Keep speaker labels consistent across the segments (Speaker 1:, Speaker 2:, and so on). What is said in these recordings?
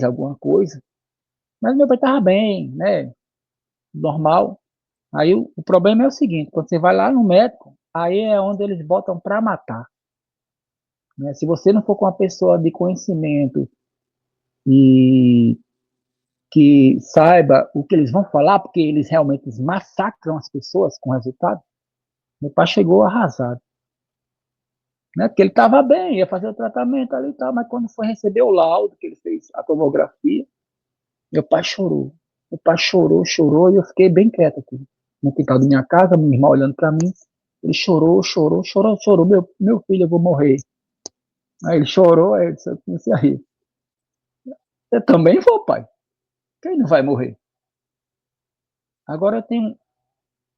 Speaker 1: alguma coisa, mas meu pai estava bem, né? Normal. Aí o problema é o seguinte, quando você vai lá no médico, aí é onde eles botam para matar, né? Se você não for com uma pessoa de conhecimento e que saiba o que eles vão falar, porque eles realmente massacram as pessoas com resultado, meu pai chegou arrasado, né? Porque ele estava bem, ia fazer o tratamento ali e tal, mas quando foi receber o laudo, que ele fez a tomografia, meu pai chorou. Meu pai chorou, chorou, e eu fiquei bem quieto aqui. No quintal da minha casa, minha irmã olhando para mim. Ele chorou, chorou, chorou, chorou. Meu filho, eu vou morrer. Aí ele chorou, aí eu comecei a rir. Eu também vou, pai. Quem não vai morrer? Agora eu tenho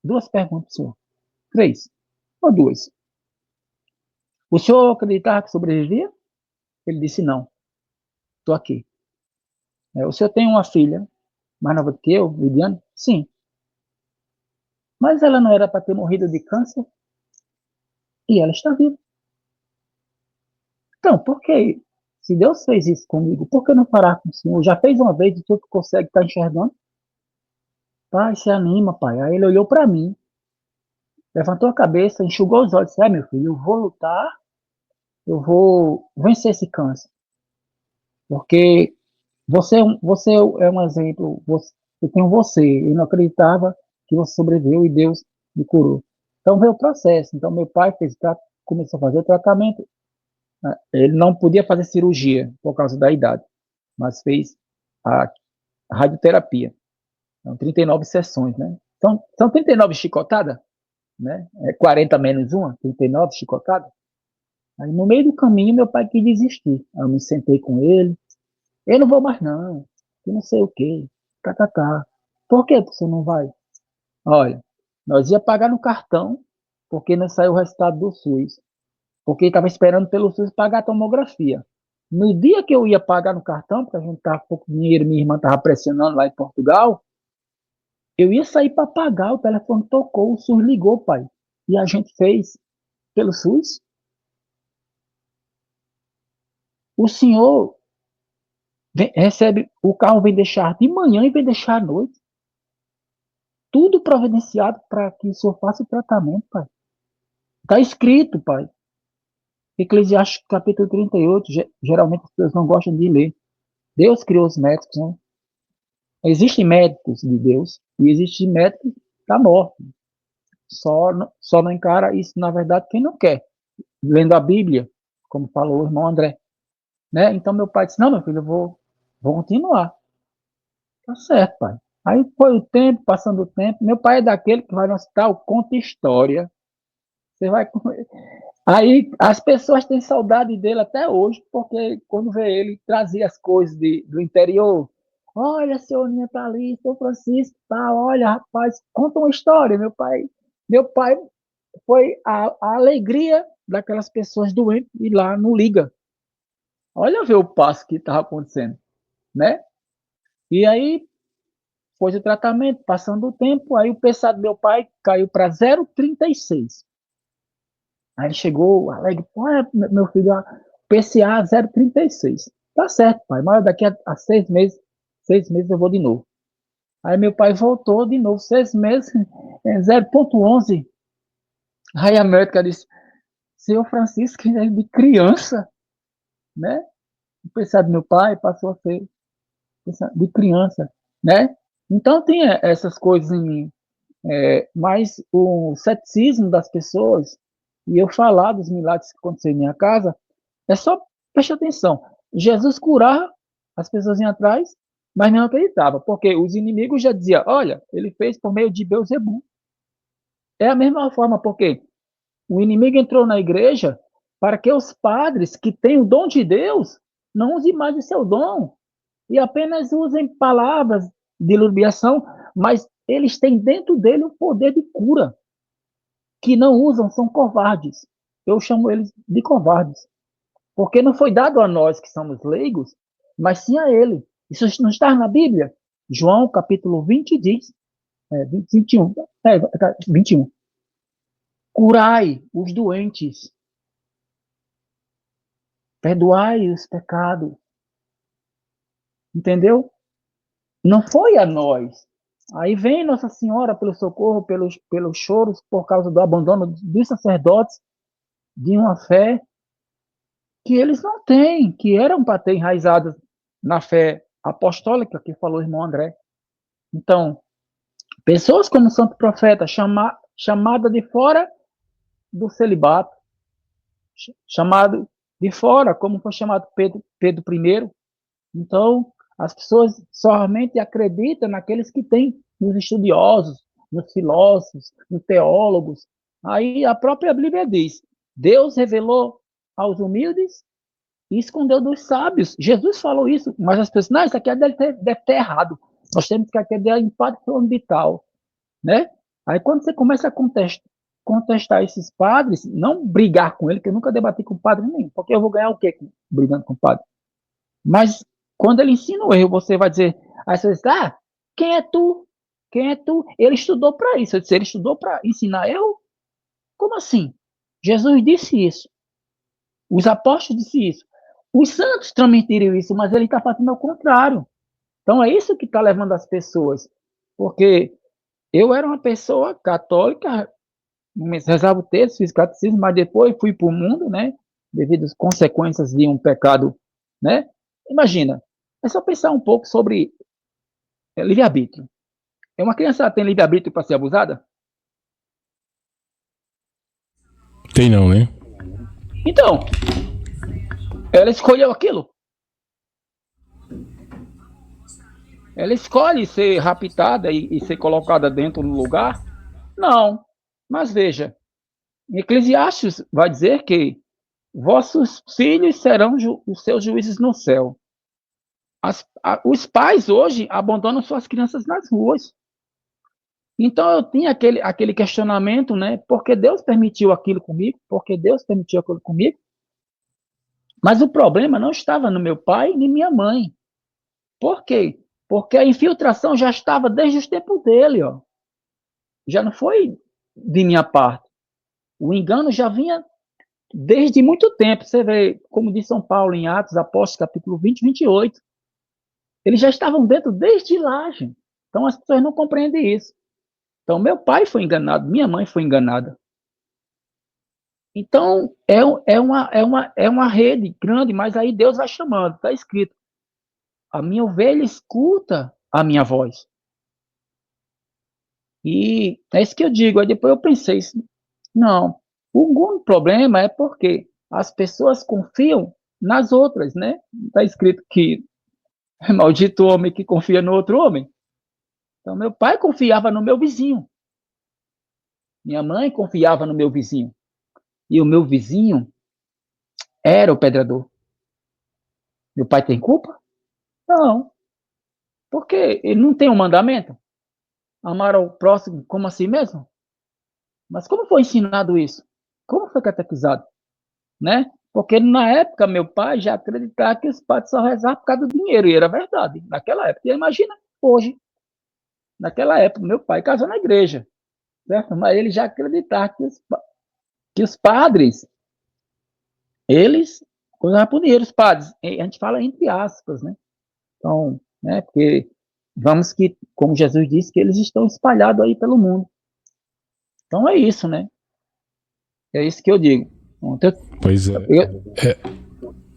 Speaker 1: duas perguntas, senhor. Três, ou duas. O senhor acreditava que sobrevivia? Ele disse não. Estou aqui. O senhor tem uma filha, mais nova do que eu, Viviane? Sim. Mas ela não era para ter morrido de câncer e ela está viva. Então, por que, se Deus fez isso comigo, por que não parar com o Senhor? Já fez uma vez e tu consegue estar enxergando? Pai, se anima, pai. Aí ele olhou para mim, levantou a cabeça, enxugou os olhos e disse, meu filho, eu vou lutar, eu vou vencer esse câncer. Porque você é um exemplo, eu tenho você, eu não acreditava que você sobreviveu e Deus me curou. Então veio o processo. Então meu pai começou a fazer o tratamento. Ele não podia fazer cirurgia por causa da idade, mas fez a radioterapia. São 39 sessões, né? São 39 chicotadas, né? 40 menos uma, 39 chicotadas. Aí no meio do caminho meu pai quis desistir. Aí eu me sentei com ele. Eu não vou mais não, eu não sei o quê. Tá. Por que você não vai? Olha, nós ia pagar no cartão, porque não saiu o resultado do SUS. Porque estava esperando pelo SUS pagar a tomografia. No dia que eu ia pagar no cartão, porque a gente estava com pouco dinheiro, minha irmã estava pressionando lá em Portugal, eu ia sair para pagar, o telefone tocou, o SUS ligou, pai. E a gente fez pelo SUS. O senhor recebe, o carro vem deixar de manhã e vem deixar à noite. Tudo providenciado para que o senhor faça o tratamento, pai. Está escrito, pai. Eclesiastes capítulo 38, geralmente as pessoas não gostam de ler. Deus criou os médicos, né? Existem médicos de Deus e existem médicos da morte. Só não encara isso, na verdade, quem não quer. Lendo a Bíblia, como falou o irmão André. Né? Então meu pai disse, não, meu filho, vou continuar. Tá certo, pai. Aí foi o tempo, passando o tempo. Meu pai é daquele que vai no hospital, conta história. Você vai. Aí as pessoas têm saudade dele até hoje, porque quando vê ele, trazia as coisas do interior. Olha, seu Ninha tá ali, seu Francisco tá, olha, rapaz, conta uma história. Meu pai foi a alegria daquelas pessoas doentes e lá não liga. Olha ver o passo que estava acontecendo, né? E aí, foi o tratamento, passando o tempo, aí o PSA do meu pai caiu para 0,36. Aí ele chegou alegre, pô, meu filho, PCA 0,36. Tá certo, pai, mas daqui a 6 meses eu vou de novo. Aí meu pai voltou de novo, 6 meses, 0,11. Aí a médica disse, senhor Francisco, ele é de criança, né? O PCA do meu pai passou a ser de criança, né? Então tem essas coisas em mim. Mas o ceticismo das pessoas, e eu falar dos milagres que aconteceram em minha casa, é só preste atenção. Jesus curava, as pessoas iam atrás, mas não acreditavam, porque os inimigos já diziam, olha, ele fez por meio de Beelzebub. É a mesma forma, porque o inimigo entrou na igreja para que os padres que têm o dom de Deus não usem mais o seu dom e apenas usem palavras de iluminação, mas eles têm dentro dele o poder de cura. Que não usam são covardes. Eu chamo eles de covardes. Porque não foi dado a nós que somos leigos, mas sim a ele. Isso não está na Bíblia. João capítulo 20 diz, 21, 21. Curai os doentes, perdoai os pecados. entendeu? Não foi a nós. Aí vem Nossa Senhora pelo socorro, pelos choros, por causa do abandono dos sacerdotes, de uma fé que eles não têm, que eram para ter enraizados na fé apostólica, que falou o irmão André. Então, pessoas como o Santo Profeta, chamada de fora do celibato, chamado de fora, como foi chamado Pedro I. Então, as pessoas somente acreditam naqueles que têm, nos estudiosos, nos filósofos, nos teólogos. Aí a própria Bíblia diz: Deus revelou aos humildes e escondeu dos sábios. Jesus falou isso, mas as pessoas, não, isso aqui deve ter errado. Nós temos que acreditar em padre fulano de tal, né? Aí quando você começa a contestar esses padres, não brigar com ele, que eu nunca debati com padre nenhum, porque eu vou ganhar o quê brigando com o padre? Mas quando ele ensina o erro, você vai dizer, aí você diz, quem é tu? Quem é tu? Ele estudou para isso. Eu disse, ele estudou para ensinar eu? Como assim? Jesus disse isso. Os apóstolos disseram isso. Os santos também diriam isso, mas ele está fazendo ao contrário. Então é isso que está levando as pessoas. Porque eu era uma pessoa católica, rezava o texto, fiz catecismo, mas depois fui para o mundo, né? Devido às consequências de um pecado, né? Imagina, é só pensar um pouco sobre livre-arbítrio. Uma criança tem livre-arbítrio para ser abusada?
Speaker 2: Tem não, né?
Speaker 1: Então, ela escolheu aquilo. Ela escolhe ser raptada e ser colocada dentro do lugar? Não. Mas veja, Eclesiastes vai dizer que vossos filhos serão os seus juízes no céu. Os pais hoje abandonam suas crianças nas ruas. Então eu tinha aquele questionamento, né? Por que Deus permitiu aquilo comigo? Por que Deus permitiu aquilo comigo? Mas o problema não estava no meu pai nem minha mãe. Por quê? Porque a infiltração já estava desde os tempos dele, ó. Já não foi de minha parte. O engano já vinha desde muito tempo. Você vê, como diz São Paulo em Atos Apóstolos, capítulo 20, 28. Eles já estavam dentro desde lá, gente. Então as pessoas não compreendem isso. Então meu pai foi enganado, minha mãe foi enganada. Então é uma rede grande, mas aí Deus vai chamando, está escrito. A minha ovelha escuta a minha voz. E é isso que eu digo. Aí depois eu pensei, não, o único problema é porque as pessoas confiam nas outras, né? Está escrito que é maldito o homem que confia no outro homem. Então, meu pai confiava no meu vizinho. Minha mãe confiava no meu vizinho. E o meu vizinho era o pedrador. Meu pai tem culpa? Não. Porque ele não tem um mandamento? Amar ao próximo como a si mesmo? Mas como foi ensinado isso? Como foi catequizado? Né? Porque na época meu pai já acreditava que os padres só rezavam por causa do dinheiro, e era verdade, naquela época. E imagina hoje, naquela época, meu pai casou na igreja, certo? Mas ele já acreditava que os padres, eles coisavam por dinheiro, os padres. A gente fala entre aspas, né? Então, né? Porque vamos que, como Jesus disse, que eles estão espalhados aí pelo mundo. Então é isso, né? É isso que eu digo.
Speaker 2: Pois é.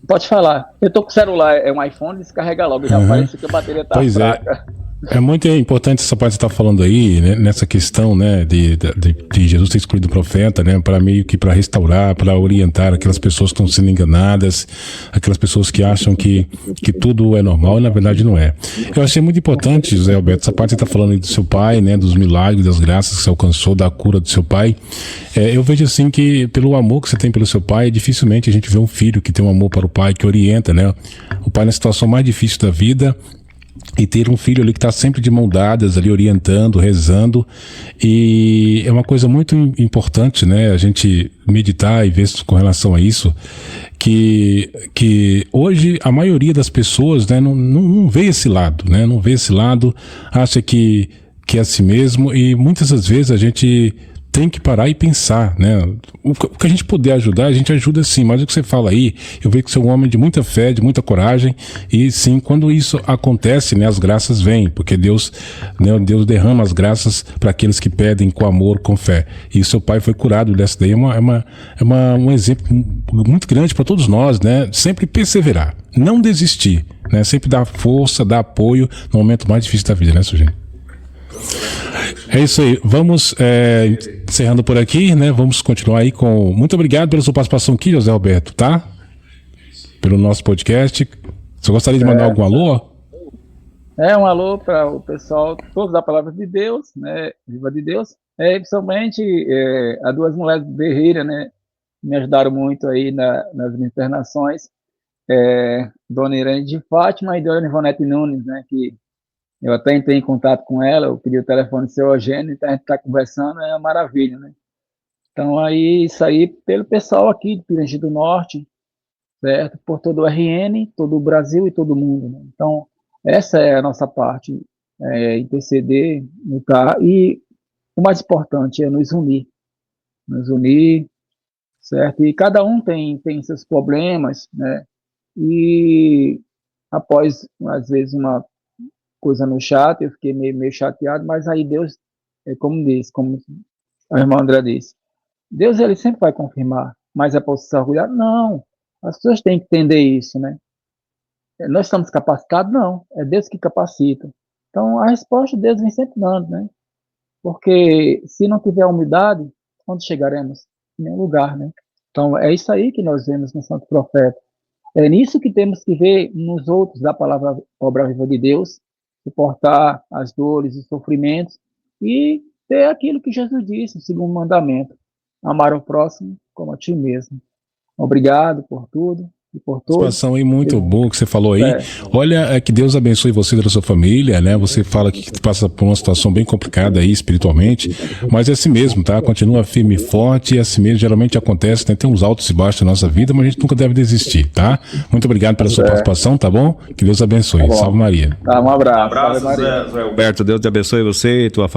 Speaker 1: Pode falar. Eu tô com o celular, é um iPhone, descarrega logo, já parece que a bateria tá fraca.
Speaker 2: É muito importante essa parte que você está falando aí, né, nessa questão, né, de Jesus ter escolhido o profeta, né, para meio que para restaurar, para orientar aquelas pessoas que estão sendo enganadas, aquelas pessoas que acham que tudo é normal e na verdade não é. Eu achei muito importante, José Alberto, essa parte que você está falando aí do seu pai, né, dos milagres, das graças que você alcançou, da cura do seu pai. Eu vejo assim que pelo amor que você tem pelo seu pai, dificilmente a gente vê um filho que tem um amor para o pai, que orienta, né, o pai na situação mais difícil da vida. E ter um filho ali que está sempre de mão dadas, ali orientando, rezando, e é uma coisa muito importante, né, a gente meditar e ver com relação a isso, que hoje a maioria das pessoas, né, não vê esse lado, né, não vê esse lado, acha que é assim mesmo, e muitas das vezes a gente tem que parar e pensar, né? O que a gente puder ajudar, a gente ajuda sim, mas o que você fala aí, eu vejo que você é um homem de muita fé, de muita coragem, e sim, quando isso acontece, né, as graças vêm, porque Deus, né, Deus derrama as graças para aqueles que pedem com amor, com fé. E seu pai foi curado dessa daí, um exemplo muito grande para todos nós, né? Sempre perseverar, não desistir, né? Sempre dar força, dar apoio no momento mais difícil da vida, né, Sujinho? É isso aí, vamos encerrando por aqui, né? Vamos continuar aí com... Muito obrigado pela sua participação aqui, José Roberto, tá? Pelo nosso podcast. Você gostaria de mandar algum alô?
Speaker 1: Um alô para o pessoal, todos da Palavra de Deus, né? Viva de Deus. Principalmente as duas mulheres guerreiras, né? Me ajudaram muito aí nas minhas internações. Dona Irene de Fátima e Dona Ivonete Nunes, né? Que eu até entrei em contato com ela, eu pedi o telefone do seu Eugênio, então a gente está conversando, é uma maravilha, né? Então, aí, isso aí pelo pessoal aqui de Pirangi do Norte, certo? Por todo o RN, todo o Brasil e todo o mundo, né? Então, essa é a nossa parte, interceder, lutar, e o mais importante é nos unir, certo? E cada um tem seus problemas, né? E após, às vezes, uma coisa no chat, eu fiquei meio chateado, mas aí Deus, como a irmã André disse, Deus ele sempre vai confirmar, mas é para você se orgulhar? Não, as pessoas têm que entender isso, né? Nós estamos capacitados? Não, é Deus que capacita. Então, a resposta Deus vem sempre dando, né? Porque se não tiver humildade, onde chegaremos? Em nenhum lugar, né? Então, é isso aí que nós vemos no Santo Profeta. É nisso que temos que ver nos outros da palavra obra viva de Deus, suportar as dores e sofrimentos e ter aquilo que Jesus disse, o segundo mandamento, amar o próximo como a ti mesmo. Obrigado por tudo e por todos.
Speaker 2: Participação aí muito boa que você falou aí. Olha, que Deus abençoe você e a sua família, né? Você fala que passa por uma situação bem complicada aí espiritualmente, mas é assim mesmo, tá? Continua firme e forte, e assim mesmo geralmente acontece, né? Tem uns altos e baixos na nossa vida, mas a gente nunca deve desistir, tá? Muito obrigado pela sua participação, tá bom? Que Deus abençoe. Salve Maria.
Speaker 1: Tá, um abraço.
Speaker 3: Zé Roberto, Deus te abençoe você e tua família.